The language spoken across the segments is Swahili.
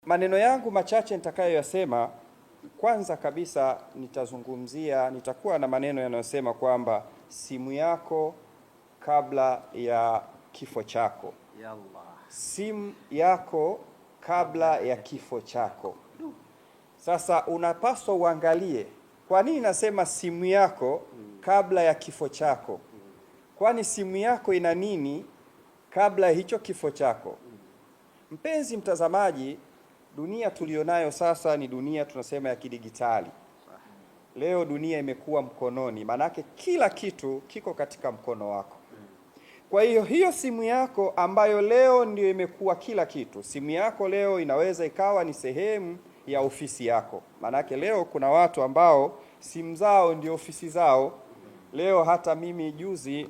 Maneno yangu machache nitakayoyasema, kwanza kabisa nitakuwa na maneno yanayosema kwamba simu yako kabla ya kifo chako. Simu yako kabla ya kifo chako. Sasa unapaswa uangalie, kwa nini nasema simu yako kabla ya kifo chako? Kwani simu yako ina nini kabla ya hicho kifo chako? Mpenzi mtazamaji, dunia tulionayo sasa ni dunia tunasema ya kidigitali. Leo dunia imekuwa mkononi, manake kila kitu kiko katika mkono wako. Kwa hiyo simu yako ambayo leo ndio imekuwa kila kitu, simu yako leo inaweza ikawa ni sehemu ya ofisi yako. Manake leo kuna watu ambao simu zao ndio ofisi zao. Leo hata mimi juzi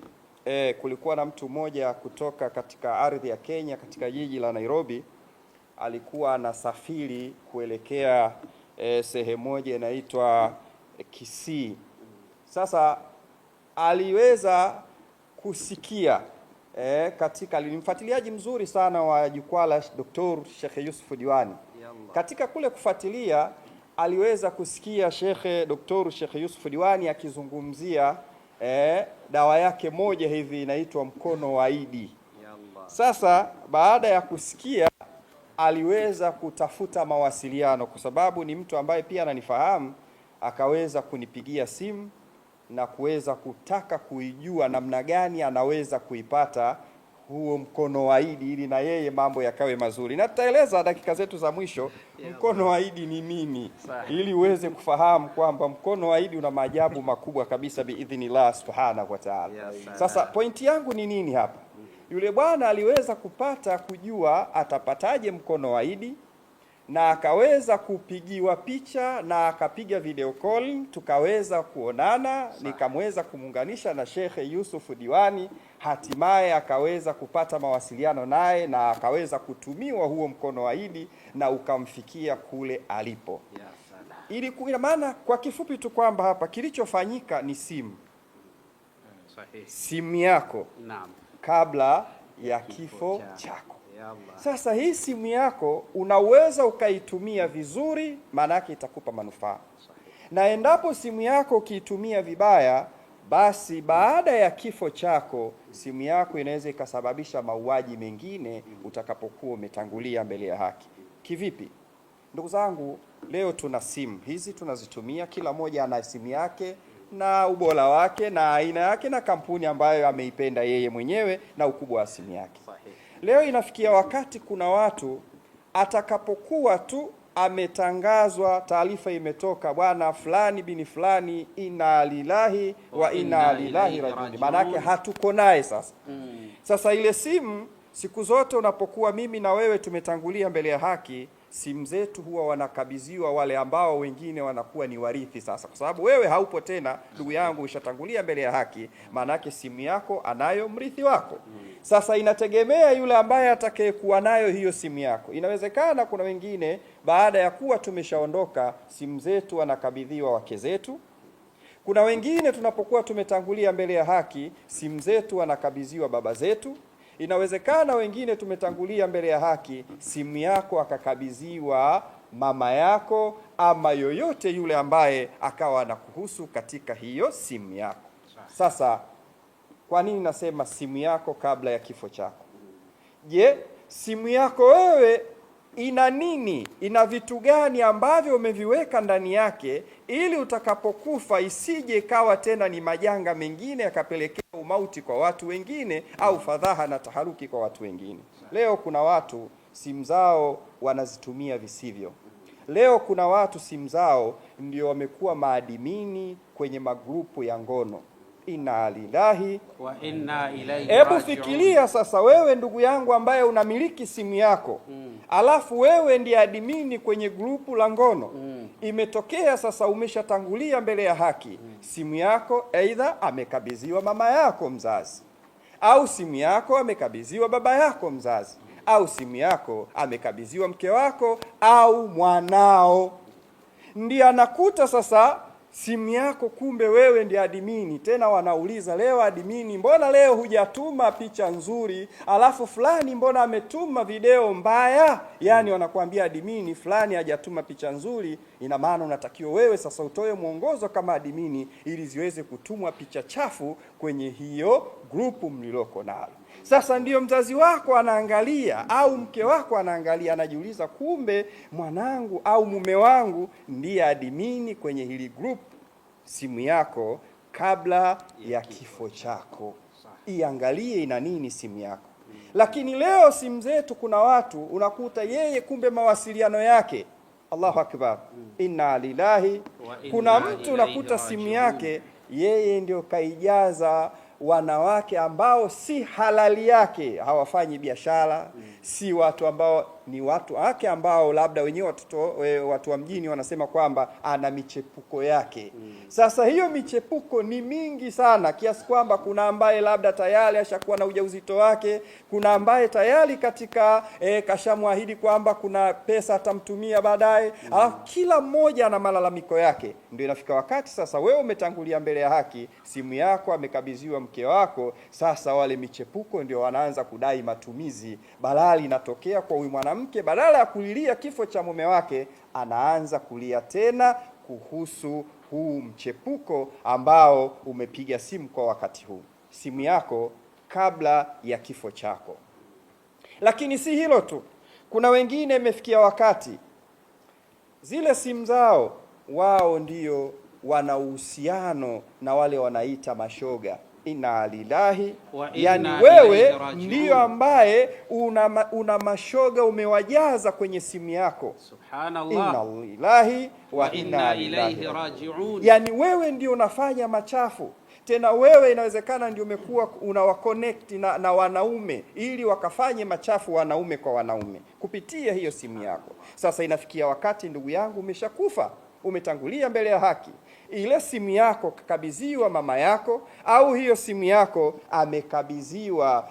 kulikuwa na mtu mmoja kutoka katika ardhi ya Kenya, katika jiji la Nairobi. Alikuwa anasafiri kuelekea sehemu moja inaitwa Kisii. Sasa aliweza kusikia ni mfuatiliaji mzuri sana wa jukwaa la Dr. Sheikh Yusuf Diwani. Katika kule kufuatilia aliweza kusikia Dr. Sheikh Yusuf Diwani akizungumzia dawa yake moja hivi inaitwa mkono wa Idi. Sasa baada ya kusikia aliweza kutafuta mawasiliano, kwa sababu ni mtu ambaye pia ananifahamu. Akaweza kunipigia simu na kuweza kutaka kuijua namna gani anaweza kuipata huo mkono wa Idi ili na yeye mambo yakawe mazuri. Na tutaeleza dakika zetu za mwisho mkono wa Idi ni nini, ili uweze kufahamu kwamba mkono wa Idi una maajabu makubwa kabisa biidhnillah subhanahu wa ta'ala. Sasa pointi yangu ni nini hapa? Yule bwana aliweza kujua atapataje mkono wa Idi, na akaweza kupigiwa picha na akapiga video call, tukaweza kuonana, nikamweza kumuunganisha na Sheikh Yusuf Diwani, hatimaye akaweza kupata mawasiliano naye na akaweza kutumiwa huo mkono wa Idi na ukamfikia kule alipo. Ina maana kwa kifupi tu kwamba hapa kilichofanyika ni simu yako kabla ya kifo chako. Sasa hii simu yako unaweza ukaitumia vizuri, maana yake itakupa manufaa. Na endapo simu yako ukiitumia vibaya, basi baada ya kifo chako simu yako inaweza ikasababisha mauaji mengine utakapokuwa umetangulia mbele ya haki. Kivipi? Ndugu zangu, leo tuna simu hizi tunazitumia, kila moja ana simu yake na ubora wake na aina yake na kampuni ambayo ameipenda yeye mwenyewe na ukubwa wa simu yake. Leo inafikia wakati kuna watu atakapokuwa tu ametangazwa, taarifa imetoka, bwana fulani bini fulani inna lillahi wa inna ilaihi rajiun, maanake hatuko naye sasa. Sasa ile simu, siku zote unapokuwa mimi na wewe tumetangulia mbele ya haki, simu zetu huwa wanakabidhiwa wale ambao wengine wanakuwa ni warithi sasa, kwa sababu wewe haupo tena ndugu yangu, ushatangulia mbele ya haki, maanake simu yako anayo mrithi wako. Sasa inategemea yule ambaye atakayekuwa nayo hiyo simu yako. Inawezekana kuna wengine baada ya kuwa tumeshaondoka, simu zetu wanakabidhiwa wake zetu. Kuna wengine tunapokuwa tumetangulia mbele ya haki, simu zetu wanakabidhiwa baba zetu. Inawezekana wengine tumetangulia mbele ya haki, simu yako akakabidhiwa mama yako ama yoyote yule ambaye akawa anakuhusu katika hiyo simu yako. Sasa kwa nini nasema simu yako kabla ya kifo chako? Je, simu yako wewe ina nini? Ina vitu gani ambavyo umeviweka ndani yake ili utakapokufa isije ikawa tena ni majanga mengine yakapelekea umauti kwa watu wengine au fadhaha na taharuki kwa watu wengine? Leo kuna watu simu zao wanazitumia visivyo. Leo kuna watu simu zao ndio wamekuwa maadimini kwenye magrupu ya ngono. Inna lillahi wa inna ilaihi rajiun. Hebu fikiria sasa, wewe ndugu yangu ambaye unamiliki simu yako, alafu wewe ndiye admini kwenye grupu la ngono. Imetokea sasa umeshatangulia mbele ya haki, simu yako aidha amekabidhiwa mama yako mzazi, au simu yako amekabidhiwa baba yako mzazi, au simu yako amekabidhiwa mke wako au mwanao. Ndiye anakuta sasa simu yako kumbe wewe ndiye admini. Tena wanauliza, leo admini, mbona leo hujatuma picha nzuri, alafu fulani mbona ametuma video mbaya? Yani wanakuambia admini fulani hajatuma picha nzuri. Ina maana unatakiwa wewe sasa utoe mwongozo kama admini ili ziweze kutumwa picha chafu kwenye hiyo grupu mliloko nalo. Sasa ndiyo mzazi wako anaangalia au mke wako anaangalia, anajiuliza, kumbe mwanangu au mume wangu ndiye admini kwenye hili group. Simu yako kabla ya kifo chako, iangalie ina nini simu yako. Lakini leo simu zetu, kuna watu unakuta yeye kumbe mawasiliano yake, Allahu Akbar, inna lillahi. Kuna mtu unakuta simu yake yeye ndio kaijaza wanawake ambao si halali yake, hawafanyi biashara, si watu ambao ni watu wake, ambao labda wenyewe watu wa mjini wanasema kwamba ana michepuko yake. Sasa hiyo michepuko ni mingi sana, kiasi kwamba kuna ambaye labda tayari ashakuwa na ujauzito wake, kuna ambaye tayari katika kashamwahidi kwamba kuna pesa atamtumia baadaye. Alafu kila mmoja ana malalamiko yake. Ndio inafika wakati sasa wewe umetangulia mbele ya haki, simu yako amekabidhiwa mke wako. Sasa wale michepuko ndio wanaanza kudai matumizi. Balaa linatokea kwa huyu mwanamke, badala ya kulilia kifo cha mume wake, anaanza kulia tena kuhusu huu mchepuko ambao umepiga simu kwa wakati huu. Simu yako kabla ya kifo chako. Lakini si hilo tu, kuna wengine imefikia wakati zile simu zao wao ndio wana uhusiano na wale wanaita mashoga. Inna lillahi, yani wewe ndiyo ambaye una mashoga umewajaza kwenye simu yako. Subhanallah. Inna lillahi wa inna ilaihi raji'un. Yani wewe ndio unafanya machafu. Tena wewe inawezekana ndio umekuwa unawaconnect na wanaume ili wakafanye machafu wanaume kwa wanaume kupitia hiyo simu yako. Sasa inafikia wakati, ndugu yangu, umeshakufa, umetangulia mbele ya haki. Ile simu yako kakabidhiwa mama yako, au hiyo simu yako amekabidhiwa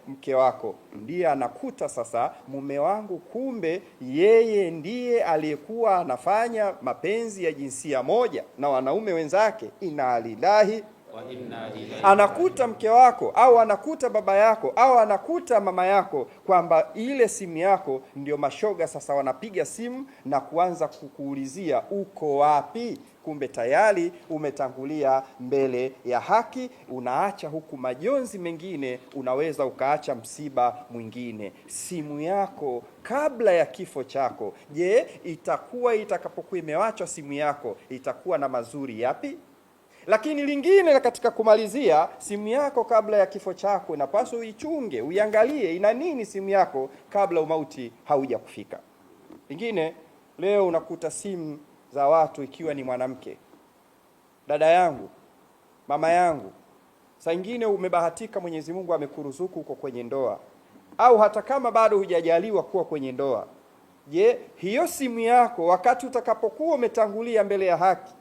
mke wako, ndiye anakuta sasa, mume wangu kumbe yeye ndiye aliyekuwa anafanya mapenzi ya jinsia moja na wanaume wenzake. Inna lillahi wa inna ilaihi. Anakuta mke wako au anakuta baba yako au anakuta mama yako kwamba ile simu yako ndio mashoga sasa wanapiga simu na kuanza kukuulizia uko wapi. Kumbe tayari umetangulia mbele ya haki, unaacha huku majonzi mengine, unaweza ukaacha msiba mwingine. Simu yako kabla ya kifo chako, je, itakuwa itakapokuwa imewachwa simu yako itakuwa na mazuri yapi? Lakini lingine katika kumalizia, simu yako kabla ya kifo chako inapaswa uichunge, uiangalie ina nini simu yako kabla umauti hauja kufika. Lingine, leo unakuta simu za watu, ikiwa ni mwanamke, dada yangu, mama yangu, saa nyingine umebahatika, Mwenyezi Mungu amekuruzuku uko kwenye ndoa, au hata kama bado hujajaliwa kuwa kwenye ndoa. Je, hiyo simu yako wakati utakapokuwa umetangulia mbele ya haki,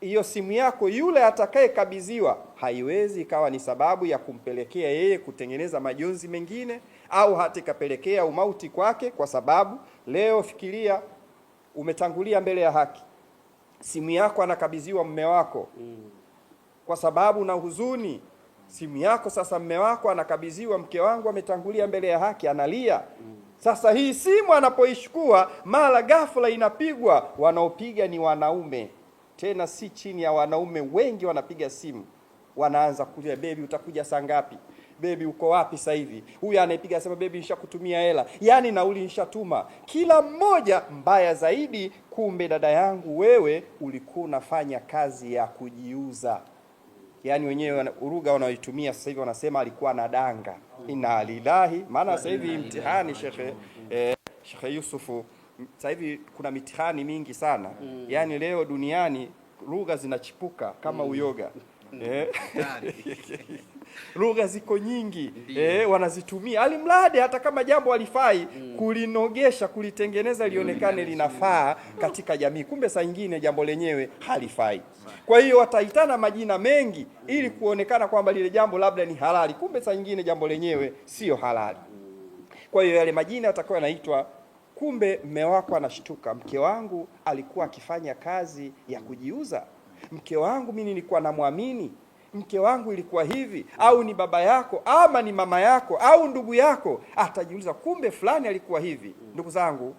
hiyo simu yako yule atakayekabidhiwa haiwezi ikawa ni sababu ya kumpelekea yeye kutengeneza majonzi mengine, au hata ikapelekea umauti kwake? Kwa sababu leo fikiria, umetangulia mbele ya haki, simu yako anakabidhiwa mume wako, kwa sababu na huzuni, simu yako sasa mume wako anakabidhiwa, mke wangu ametangulia mbele ya haki, analia. Sasa hii simu anapoishukua, mara ghafla inapigwa, wanaopiga ni wanaume, tena si chini ya wanaume wengi wanapiga simu, wanaanza kulia, baby utakuja saa ngapi? Baby uko wapi sasa hivi? Huyu anayepiga sema baby nishakutumia hela, yani nauli nishatuma. Kila mmoja mbaya zaidi, kumbe dada yangu wewe ulikuwa unafanya kazi ya kujiuza. Yani wenyewe lugha wanaoitumia sasa hivi wanasema alikuwa anadanga. Inna lillahi. Maana sasa hivi mtihani Sheikh Yusufu, sasa hivi kuna mitihani mingi sana. Yani leo duniani lugha zinachipuka kama uyoga. Lugha ziko nyingi, wanazitumia alimradi hata kama jambo halifai, kulinogesha, kulitengeneza lionekane linafaa katika jamii, kumbe saa nyingine jambo lenyewe halifai. Kwa hiyo wataitana majina mengi ili kuonekana kwamba lile jambo labda ni halali, kumbe saa nyingine jambo lenyewe sio halali. Kwa hiyo yale majina yatakuwa yanaitwa, kumbe mume wako anashtuka, mke wangu alikuwa akifanya kazi ya kujiuza. mke wangu mimi nilikuwa namwamini, mke wangu ilikuwa hivi, au ni baba yako ama ni mama yako au ndugu yako, atajiuliza kumbe fulani alikuwa hivi. Ndugu zangu,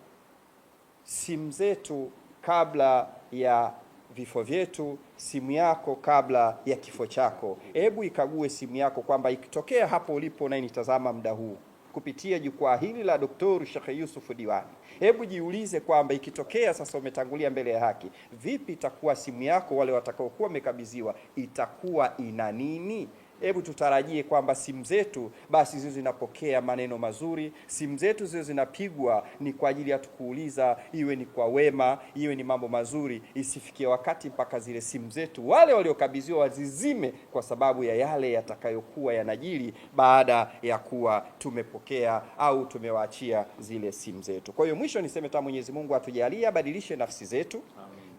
simu zetu kabla ya vifo vyetu, simu yako kabla ya kifo chako. Hebu ikague simu yako kwamba ikitokea hapo ulipo na initazama muda huu kupitia jukwaa hili la Dr. Sheikh Yusuf Diwani, hebu jiulize kwamba ikitokea sasa umetangulia mbele ya haki, vipi itakuwa simu yako, wale watakaokuwa wamekabidhiwa, itakuwa ina nini? Hebu tutarajie kwamba simu zetu basi ziwe zinapokea maneno mazuri, simu zetu ziwe zinapigwa ni kwa ajili ya tukuuliza, iwe ni kwa wema, iwe ni mambo mazuri. Isifikie wakati mpaka zile simu zetu wale waliokabidhiwa wazizime kwa sababu ya yale yatakayokuwa yanajiri baada ya kuwa tumepokea au tumewaachia zile simu zetu. Kwa hiyo mwisho niseme ta Mwenyezi Mungu atujalie, abadilishe nafsi zetu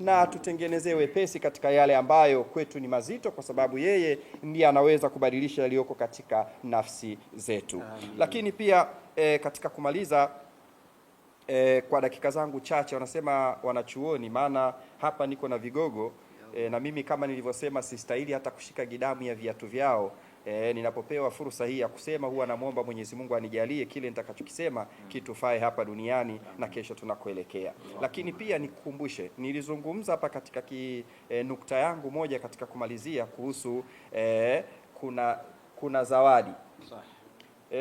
na tutengenezee wepesi katika yale ambayo kwetu ni mazito, kwa sababu yeye ndiye anaweza kubadilisha yaliyoko katika nafsi zetu. Lakini pia katika kumaliza kwa dakika zangu chache, wanasema wanachuoni, maana hapa niko na vigogo na mimi kama nilivyosema sistahili hata kushika gidamu ya viatu vyao. Ninapopewa fursa hii ya kusema huwa namwomba Mwenyezi Mungu anijalie kile nitakachokisema kitufae hapa duniani na kesho tunakoelekea. Lakini pia nikukumbushe, nilizungumza hapa katika nukta yangu moja katika kumalizia kuhusu kuna zawadi.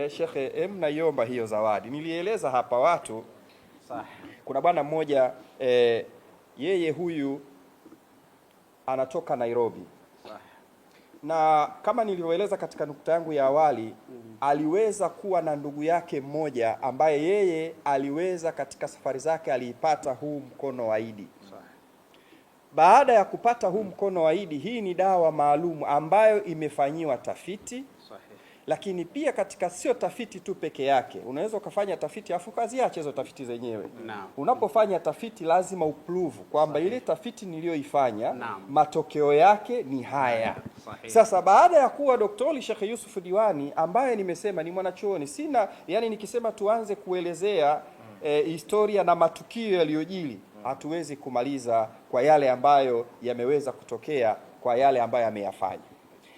Shekhe, naiomba hiyo zawadi. Nilieleza hapa watu, kuna bwana mmoja yeye huyu anatoka Nairobi, na kama nilivyoeleza katika nukta yangu ya awali, aliweza kuwa na ndugu yake mmoja ambaye yeye aliweza katika safari zake aliipata huu mkono wa Idi. Baada ya kupata huu mkono wa Idi, hii ni dawa maalum ambayo imefanyiwa tafiti. Lakini pia katika sio tafiti tu peke yake, unaweza ukafanya tafiti afu kaziache hizo tafiti zenyewe. Unapofanya tafiti lazima uprove kwamba ile tafiti niliyoifanya matokeo yake ni haya. Sasa baada ya kuwa Dr. Sheikh Yusuf Diwani ambaye nimesema ni mwanachuoni, sina yani nikisema tuanze kuelezea historia na matukio yaliyojiri, hatuwezi kumaliza kwa yale ambayo yameweza kutokea, kwa yale ambayo ameyafanya.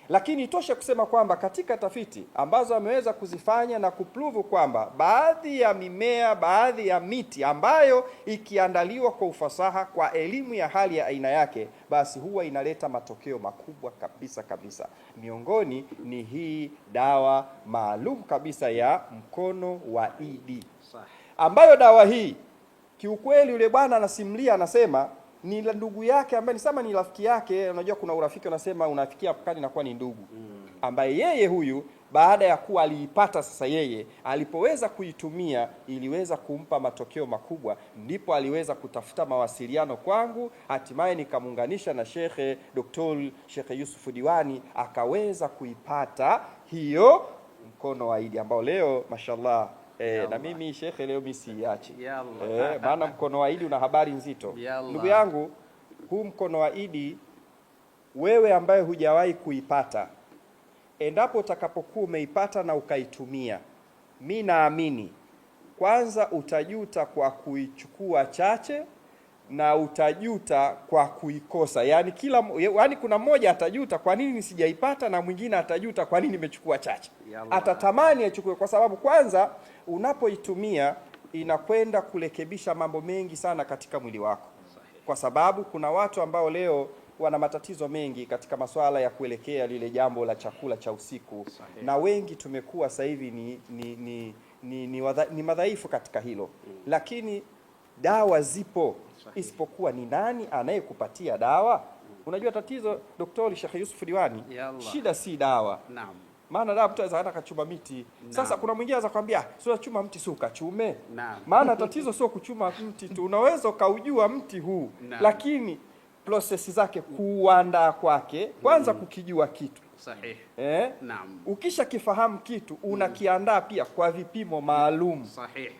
Lakini itoshe kusema kwamba katika tafiti ambazo ameweza kuzifanya na kupruvu kwamba baadhi ya mimea, baadhi ya miti ambayo ikiandaliwa kwa ufasaha, kwa elimu ya hali ya aina yake, basi huwa inaleta matokeo makubwa kabisa kabisa. Miongoni ni hii dawa maalum kabisa ya mkono wa Idi, ambayo dawa hii kiukweli yule bwana anasimulia, anasema ni ndugu yake ambaye nisema ni rafiki yake. Unajua kuna urafiki unasema unafikia pakani na kuwa ni ndugu, ambaye yeye huyu baada ya kuwa aliipata sasa, yeye alipoweza kuitumia iliweza kumpa matokeo makubwa, ndipo aliweza kutafuta mawasiliano kwangu, hatimaye nikamuunganisha na Sheikh Dr. Sheikh Yusuf Diwani, akaweza kuipata hiyo mkono wa Idi ambao leo mashallah na mimi shekhe leo mimi siachi. Maana mkono wa Idi una habari nzito. Ndugu yangu, huu mkono wa Idi wewe ambaye hujawahi kuipata, endapo utakapokuwa umeipata na ukaitumia, mimi naamini kwanza utajuta kwa kuichukua chache na utajuta kwa kuikosa. Yani kuna mmoja atajuta kwa nini nisijaipata, na mwingine atajuta kwa nini nimechukua chache. Atatamani achukue, kwa sababu kwanza unapoitumia inakwenda kurekebisha mambo mengi sana katika mwili wako. Kwa sababu kuna watu ambao leo wana matatizo mengi katika masuala ya kuelekea lile jambo la chakula cha usiku. Na wengi tumekuwa sasa hivi ni madhaifu katika hilo. Lakini dawa zipo, isipokuwa ni nani anayekupatia dawa. Unajua tatizo Dr. Sheikh Yusuf Diwani, shida si dawa. Maana dawa mtu anaweza akachuma miti. Sasa kuna mwingine anaweza kwambia sio chuma mti, sio ukachume. Maana tatizo sio kuchuma mti tu, unaweza kaujua mti huu, lakini process zake kuandaa kwake, kwanza kukijua kitu. Ukisha kifahamu kitu unakiandaa pia kwa vipimo maalum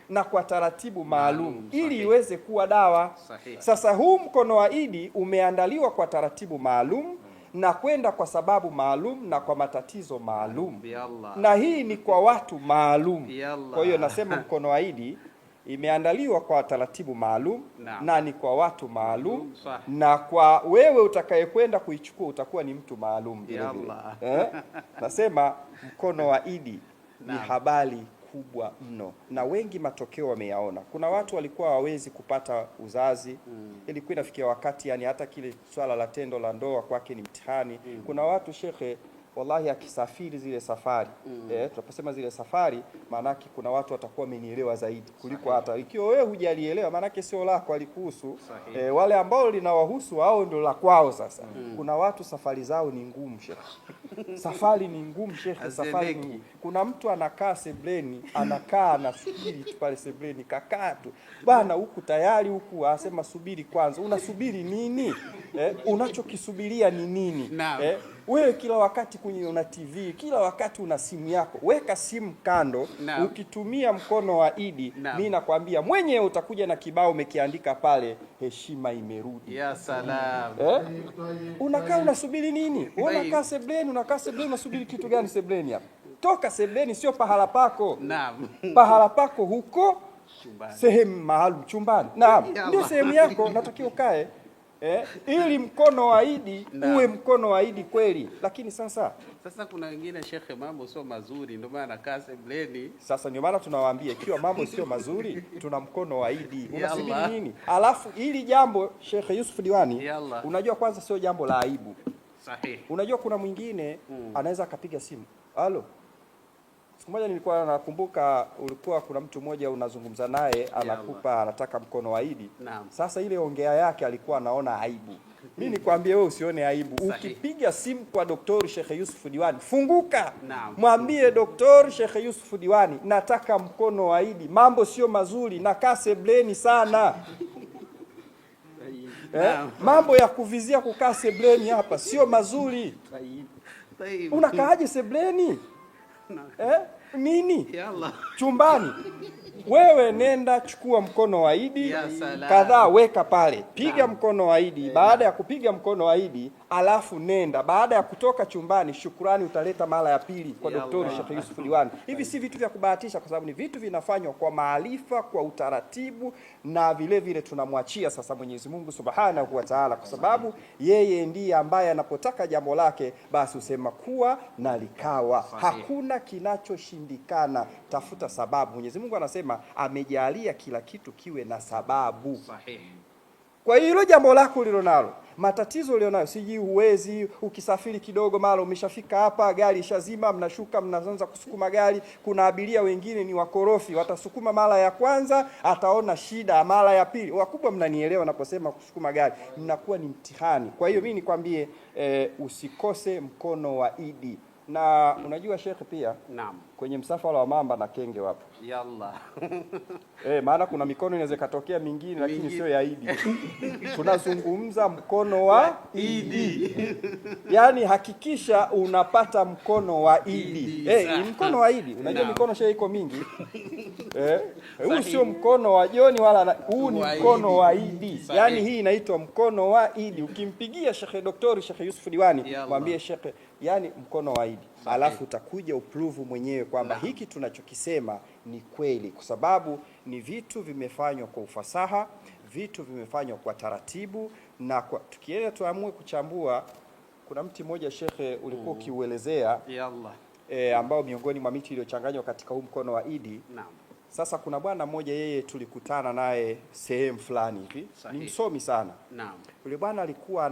na kwa taratibu maalum ili iweze kuwa dawa. Sasa huu mkono wa Idi umeandaliwa kwa taratibu maalum na kwenda kwa sababu maalum na kwa matatizo maalum, na hii ni kwa watu maalum. Kwa hiyo nasema mkono wa Idi imeandaliwa kwa taratibu maalum na ni kwa watu maalum, na kwa wewe utakayekwenda kuichukua utakuwa ni mtu maalum vile vile. Nasema mkono wa Idi ni habari kubwa mno, na wengi matokeo wameyaona. Kuna watu walikuwa hawawezi kupata uzazi, ilikuwa inafikia wakati yani hata kile swala la tendo la ndoa kwake ni mtihani. Kuna watu shekhe, wallahi akisafiri zile safari tunaposema zile safari, maanake kuna watu watakuwa wamenielewa zaidi kuliko hata ikiwa wewe hujalielewa, maanake sio lako alikuhusu. Wale ambao linawahusu hao ndio la kwao. Sasa kuna watu safari zao ni ngumu shekhe. Safari ni ngumu shekhe, safari ni ngumu. Kuna mtu anakaa sebleni, anakaa anasubiri tu pale sebleni, kakaa tu bana, huku tayari huku asema subiri kwanza. Unasubiri nini? Unachokisubiria ni nini? Wewe kila wakati una TV, kila wakati una simu yako. Weka simu kando, ukitumia mkono wa Idi, mimi nakwambia mwenyewe utakuja na kibao umekiandika pale, heshima imerudi. Ya salam. Unakaa unasubiri nini? Unakaa sebleni, unasubiri kitu gani sebleni hapa? Toka sebleni, sio pahala pako. Naam. Pahala pako huko chumbani. Sehemu maalum chumbani. Naam, ndio sehemu yako natakiwa ukae. Ili mkono wa Idi uwe mkono wa Idi kweli. Lakini sasa kuna wengine shekhe, mambo sio mazuri, ndio maana anakaa sebleni. Sasa ndio maana tunawaambia ikiwa mambo sio mazuri, tuna mkono wa Idi. Unasubiri nini? Alafu hili jambo Sheikh Yusuf Diwani, unajua kwanza sio jambo la aibu. Sahihi. Unajua kuna mwingine anaweza akapiga simu. Halo. Siku moja nilikuwa nakumbuka, ulikuwa kuna mtu mmoja unazungumza naye, anakupa anataka mkono wa Idi. Sasa ile ongea yake alikuwa anaona aibu. Mimi nikwambie wewe usione aibu. Ukipiga simu kwa Dr. Sheikh Yusuf Diwani, funguka. Mwambie Dr. Sheikh Yusuf Diwani, nataka mkono wa Idi. Mambo sio mazuri, nakaa sebleni sana. Mambo ya kuvizia kukaa sebleni hapa sio mazuri. Unakaaje sebleni? Nini? Chumbani. Wewe nenda chukua mkono wa Idi kadhaa, weka pale, piga mkono wa Idi. Baada ya kupiga mkono wa Idi, alafu nenda, baada ya kutoka chumbani, shukrani utaleta mara ya pili kwa Dr. Sheikh Yusuf Diwani. Hivi si vitu vya kubahatisha, kwa sababu ni vitu vinafanywa kwa maarifa, kwa utaratibu, na vile vile tunamwachia sasa Mwenyezi Mungu Subhanahu wa Ta'ala, kwa sababu yeye ndiye ambaye anapotaka jambo lake basi usema kuwa na likawa. Hakuna kinachoshindikana, tafuta sababu. Mwenyezi Mungu anasema amejalia kila kitu kiwe na sababu. Kwa hilo jambo lako ulilonalo, matatizo ulionayo, siji huwezi, ukisafiri kidogo mara umeshafika hapa, gari ishazima, mnashuka mnaanza kusukuma gari. Kuna abiria wengine ni wakorofi, watasukuma mara ya kwanza, ataona shida mara ya pili. Wakubwa mnanielewa naposema kusukuma gari, mnakuwa ni mtihani. Kwa hiyo mimi nikwambie, usikose mkono wa Idi. Na unajua Sheikh pia, kwenye msafara wa mamba na kenge wapo. Maana kuna mikono inaweza katokea mingine lakini sio ya Idi. Tunazungumza mkono wa Idi. Yaani hakikisha unapata mkono wa Idi. Mkono wa Idi. Unajua mikono Sheikh iko mingi. Huu sio mkono wa Joni wala huu ni mkono wa Idi. Yaani hii inaitwa mkono wa Idi. Ukimpigia Sheikh Dr. Sheikh Yusuf Diwani, mwambie Sheikh, yani mkono wa Idi. Alafu utakuja uprove mwenyewe kwamba hiki tunachokisema ni kweli, kwa sababu ni vitu vimefanywa kwa ufasaha, vitu vimefanywa kwa taratibu. Na tukienda tuamue kuchambua, kuna mti mmoja Shekhe ulikuwa ukiuelezea ambao miongoni mwa miti iliyochanganywa katika huu mkono wa Idi. Sasa kuna bwana mmoja, yeye tulikutana naye sehemu fulani hivi, ni msomi sana. Yule bwana alikuwa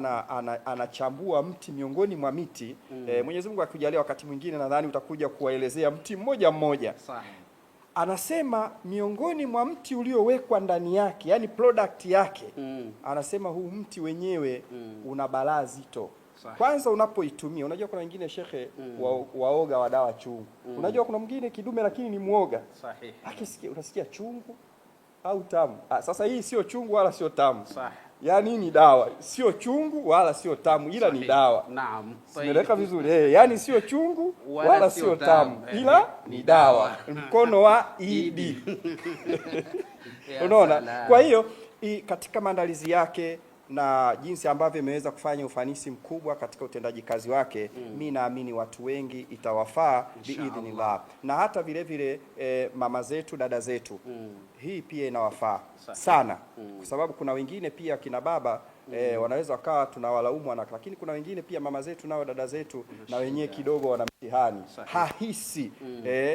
anachambua mti miongoni mwa miti. Mwenyezi Mungu akujalia wakati mwingine nadhani utakuja kuwaelezea mti mmoja mmoja. Anasema miongoni mwa mti uliowekwa ndani yake, yani product yake, anasema huu mti wenyewe una balaa zito. Kwanza unapoitumia, unajua kuna wengine Shekhe waoga wa dawa chungu. Unajua kuna mwingine kidume lakini ni muoga. Akisikia unasikia chungu au tamu. Sasa hii sio chungu wala sio tamu. Yaani ni dawa, sio chungu wala sio tamu, ila ni dawa. Simeleka vizuri. Yaani sio chungu wala sio tamu, ila ni dawa. Mkono wa Idi. Unaona? Kwa hiyo katika maandalizi yake na jinsi ambavyo imeweza kufanya ufanisi mkubwa katika utendaji kazi wake, mimi naamini watu wengi itawafaa biidhnillah. Na hata vile vile mama zetu, dada zetu, hii pia inawafaa sana, kwa sababu kuna wengine pia kina baba wanaweza wakawa tunawalaumu lakini kuna wengine pia mama zetu nao dada zetu na wenyewe kidogo wana mtihani, hahisi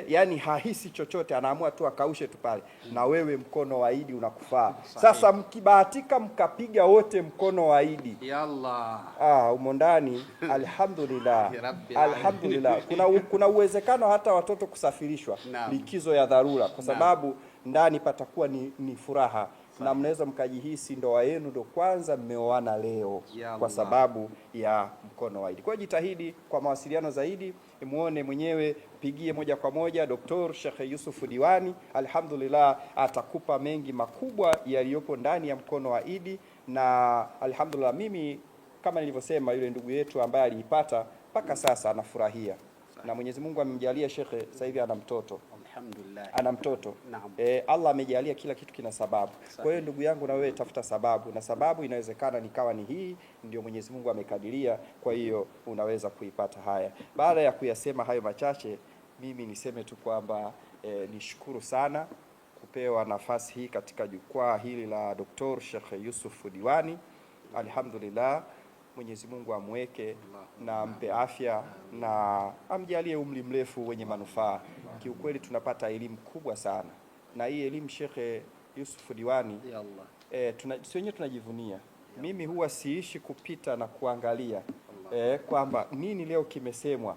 yani hahisi chochote, anaamua tu akaushe tu pale, na wewe mkono wa Idi unakufaa. Sasa mkibahatika mkapiga wote mkono wa Idi, yallah, umo ndani alhamdulillah, alhamdulillah. Kuna uwezekano hata watoto kusafirishwa likizo ya dharura, kwa sababu ndani patakuwa ni furaha na mnaweza mkajihisi ndoa yenu ndo kwanza mmeoana leo kwa sababu ya mkono wa Idi. Kwa jitahidi kwa mawasiliano zaidi, muone mwenyewe, pigie moja kwa moja Dr. Sheikh Yusuf Diwani. Alhamdulillah atakupa mengi makubwa yaliyopo ndani ya mkono wa Idi, na alhamdulillah mimi kama nilivyosema, yule ndugu yetu ambaye aliipata mpaka sasa anafurahia, na Mwenyezi Mungu amemjalia shekhe, sasa hivi ana mtoto. Alhamdulillah. Ana mtoto. Allah amejalia kila kitu kina sababu. Kwa hiyo ndugu yangu, na wewe tafuta sababu, na sababu inawezekana nikawa ni hii ndio Mwenyezi Mungu amekadiria, kwa hiyo unaweza kuipata haya. Baada ya kuyasema hayo machache, mimi niseme tu kwamba nishukuru sana kupewa nafasi hii katika jukwaa hili la Dr. Sheikh Yusuf Diwani. Alhamdulillah, Mwenyezi Mungu amweke na ampe afya na amjalie umri mrefu wenye manufaa. Kiukweli tunapata elimu kubwa sana, na hii elimu Sheikh Yusuf Diwani wenyewe tunajivunia. Mimi huwa siishi kupita na kuangalia kwamba nini leo kimesemwa.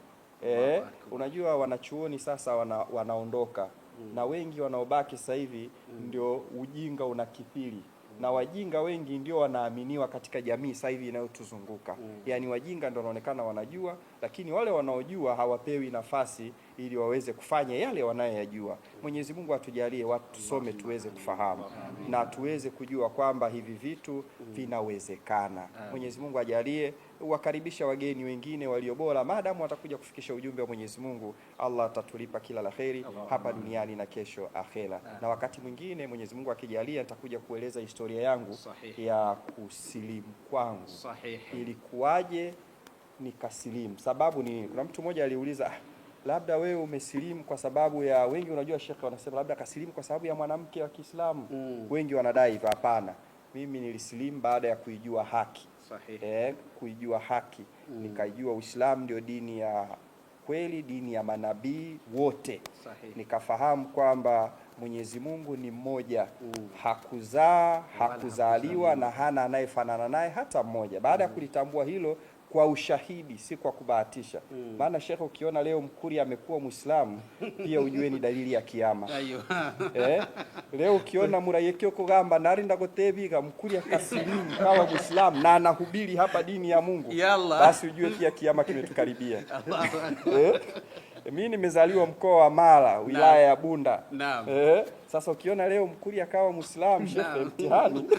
Unajua wanachuoni sasa wanaondoka, na wengi wanaobaki sasa hivi ndio ujinga unakithiri, na wajinga wengi ndio wanaaminiwa katika jamii sasa hivi inayotuzunguka. Yani wajinga ndio wanaonekana wanajua, lakini wale wanaojua hawapewi nafasi ili waweze kufanya yale wanayoyajua. Mwenyezi Mungu atujalie watu tusome tuweze kufahamu na tuweze kujua kwamba hivi vitu vinawezekana. Mwenyezi Mungu ajalie wakaribisha wageni wengine walio bora, maadamu watakuja kufikisha ujumbe wa Mwenyezi Mungu. Allah atatulipa kila la kheri hapa duniani na kesho akhera. Na wakati mwingine Mwenyezi Mungu akijalia nitakuja kueleza historia yangu ya kusilimu kwangu. Ilikuwaje nikasilimu, sababu ni kuna mtu mmoja aliuliza, labda wewe umesilimu kwa sababu ya, wengi unajua shekhe wanasema labda kasilimu kwa sababu ya mwanamke wa Kiislamu. Wengi wanadai hivyo. Hapana, mimi nilisilimu baada ya kuijua haki. Kuijua haki, nikaijua Uislamu ndio dini ya kweli, dini ya manabii wote. Nikafahamu kwamba Mwenyezi Mungu ni mmoja, hakuzaa, hakuzaliwa na hana anayefanana naye hata mmoja. Baada ya kulitambua hilo kwa ushahidi, si kwa kubahatisha. Maana shekhe, ukiona leo Mkuri amekuwa Muislamu pia ujue ni dalili ya kiyama. Leo ukiona Murayekio kugamba nari ndagotebiga Mkuri akasilimu kawa Muislamu na anahubiri hapa dini ya Mungu, basi ujue pia kiyama kimetukaribia. Mimi nimezaliwa mkoa wa Mara, wilaya ya Bunda. Sasa ukiona leo Mkuri akawa Muislamu, shekhe, mtihani.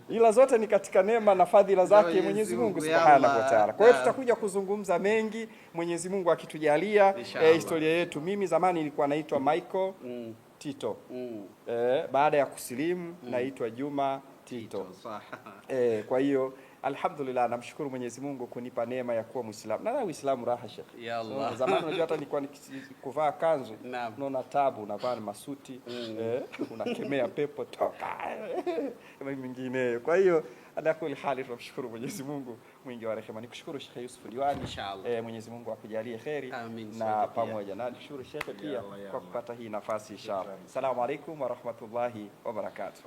Ila zote ni katika neema na fadhila zake Mwenyezi Mungu Subhanahu wa Ta'ala. Kwa hiyo tutakuja kuzungumza mengi Mwenyezi Mungu akitujalia. Historia yetu, mimi zamani nilikuwa naitwa Michael Tito. Baada ya kusilimu naitwa Juma Tito. Kwa hiyo alhamdulillah, namshukuru Mwenyezi Mungu kunipa neema ya kuwa Muislamu. Na Uislamu raha shekhi. Zamani unajua hata nilikuwa nikivaa kanzu unaona tabu, unavaa masuti unakemea pepo toka mingine. Kwa hiyo ala kulli hali tunamshukuru Mwenyezi Mungu mwingi wa rehema. Nikushukuru Sheikh Yusuf Diwani, inshallah Mwenyezi Mungu akujalie kheri na pamoja na nikushukuru Sheikh pia kwa kupata hii nafasi inshallah. Asalamu alaykum wa rahmatullahi wa barakatuh.